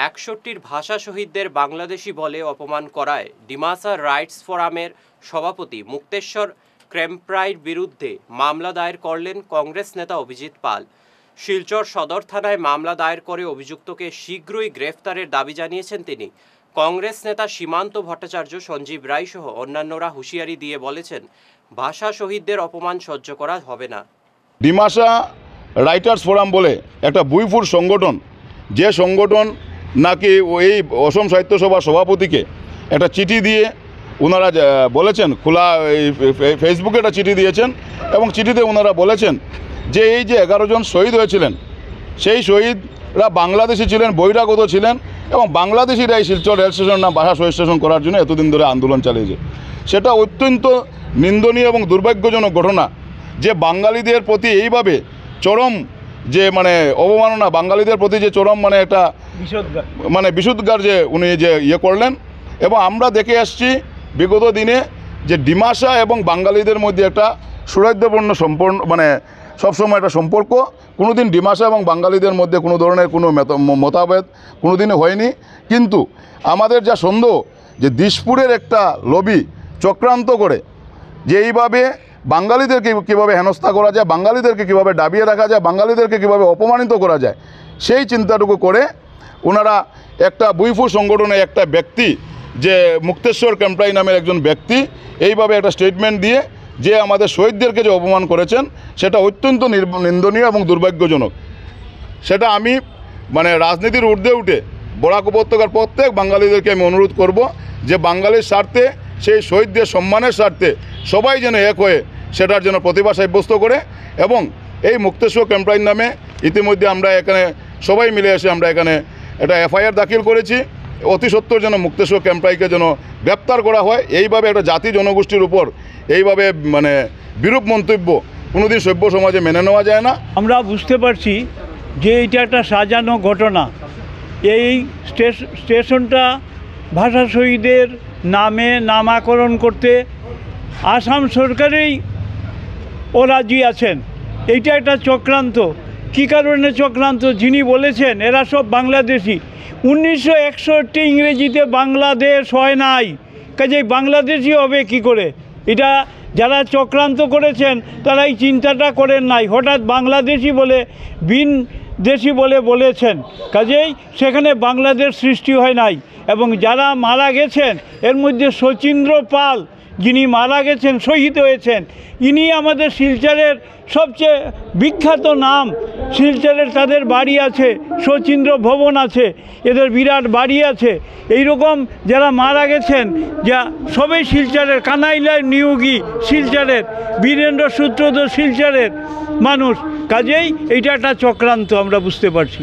61 ভাষা শহীদদের বাংলাদেশি বলে অপমান করায় ডিমাসা রাইটস ফোরামের সভাপতি মুক্তেশ্বর ক্রেমপ্রাইর বিরুদ্ধে মামলা দায়ের করলেন কংগ্রেস নেতা অভিজিৎ পাল। শিলচর সদর থানায় মামলা দায়ের করে অভিযুক্তকে শীঘ্রই গ্রেফতারের দাবি জানিয়েছেন তিনি। কংগ্রেস নেতা সীমান্ত ভট্টাচার্য, সঞ্জীব রায় সহ অন্যান্যরা হুঁশিয়ারি দিয়ে বলেছেন, ভাষা শহীদদের অপমান সহ্য করা হবে না। ডিমাসা রাইটার্স ফোরাম বলে একটা বুইফুর সংগঠন, যে সংগঠন নাকি এই অসম সাহিত্য সভার সভাপতিকে একটা চিঠি দিয়ে ওনারা বলেছেন, খোলা ফেসবুকে একটা চিঠি দিয়েছেন এবং চিঠিতে ওনারা বলেছেন যে এই যে 11 জন শহীদ হয়েছিলেন সেই শহীদরা বাংলাদেশি ছিলেন, বহিরাগত ছিলেন এবং বাংলাদেশিরা এই শিলচর রেল স্টেশন নাম ভাষা শহীদ স্টেশন করার জন্য এতদিন ধরে আন্দোলন চালিয়েছে। সেটা অত্যন্ত নিন্দনীয় এবং দুর্ভাগ্যজনক ঘটনা যে বাঙালিদের প্রতি এইভাবে চরম যে অবমাননা, বাঙালিদের প্রতি যে চরম একটা বিশুদ্ধগার যে উনি যে করলেন। এবং আমরা দেখে আসছি বিগত দিনে যে ডিমাসা এবং বাঙালিদের মধ্যে একটা সৌহার্দ্যপূর্ণ সম্পর্ক, সবসময় একটা সম্পর্ক। কোনোদিন ডিমাসা এবং বাঙালিদের মধ্যে কোনো ধরনের কোনো মতভেদ কোনোদিনই হয়নি। কিন্তু আমাদের যা সন্দেহ যে দিশপুরের একটা লবি চক্রান্ত করে যে এইভাবে বাঙালিদেরকে কীভাবে হেনস্থা করা যায়, বাঙালিদেরকে কীভাবে দাবিয়ে রাখা যায়, বাঙালিদেরকে কীভাবে অপমানিত করা যায়, সেই চিন্তাটুকু করে ওনারা একটা বুইফু সংগঠনে একটা ব্যক্তি যে মুক্তেশ্বর ক্রেমপ্রাই নামের একজন ব্যক্তি এইভাবে একটা স্টেটমেন্ট দিয়ে যে আমাদের শহীদদেরকে যে অপমান করেছেন সেটা অত্যন্ত নিন্দনীয় এবং দুর্ভাগ্যজনক। সেটা আমি রাজনীতির ঊর্ধ্বে উঠে বরাক উপত্যকার প্রত্যেক বাঙালিদেরকে আমি অনুরোধ করব যে বাঙালির স্বার্থে, সেই শহীদদের সম্মানের স্বার্থে সবাই যেন এক হয়ে সেটার জন্য প্রতিভা সাব্যস্ত করে। এবং এই মুক্তেশ্বর ক্রেমপ্রাই নামে ইতিমধ্যে আমরা এখানে সবাই মিলে এসে আমরা এখানে একটা এফআইআর দাখিল করেছি। অতি সত্বর যেন মুক্তেশ্বর ক্রেমপ্রাইকে যেন গ্রেপ্তার করা হয়। এইভাবে একটা জাতি জনগোষ্ঠীর উপর এইভাবে বিরূপ মন্তব্য কোনোদিন সভ্য সমাজে মেনে নেওয়া যায় না। আমরা বুঝতে পারছি যে এটা একটা সাজানো ঘটনা। এই স্টেশনটা ভাষা শহীদের নামে নামকরণ করতে আসাম সরকারেই রাজি আছেন। এইটা একটা চক্রান্ত। কী কারণে চক্রান্ত? যিনি বলেছেন এরা সব বাংলাদেশি। 1961 ইংরেজিতে বাংলাদেশ হয় নাই, কাজেই বাংলাদেশি হবে কি করে? এটা যারা চক্রান্ত করেছেন তারা এই চিন্তাটা করেন নাই, হঠাৎ বাংলাদেশি বলে বিন দেশি বলে বলেছেন, কাজেই সেখানে বাংলাদেশ সৃষ্টি হয় নাই। এবং যারা মারা গেছেন এর মধ্যে শচীন্দ্র পাল, যিনি মারা গেছেন, শহীদ হয়েছেন, ইনি আমাদের শিলচরের সবচেয়ে বিখ্যাত নাম। শিলচরের তাদের বাড়ি আছে, শচীন্দ্র ভবন আছে, এদের বিরাট বাড়ি আছে। এইরকম যারা মারা গেছেন যা সবাই শিলচরের, কানাইলার নিয়োগী শিলচরের, বীরেন্দ্র সূত্রধর শিলচরের মানুষ। কাজেই এইটা একটা চক্রান্ত আমরা বুঝতে পারছি।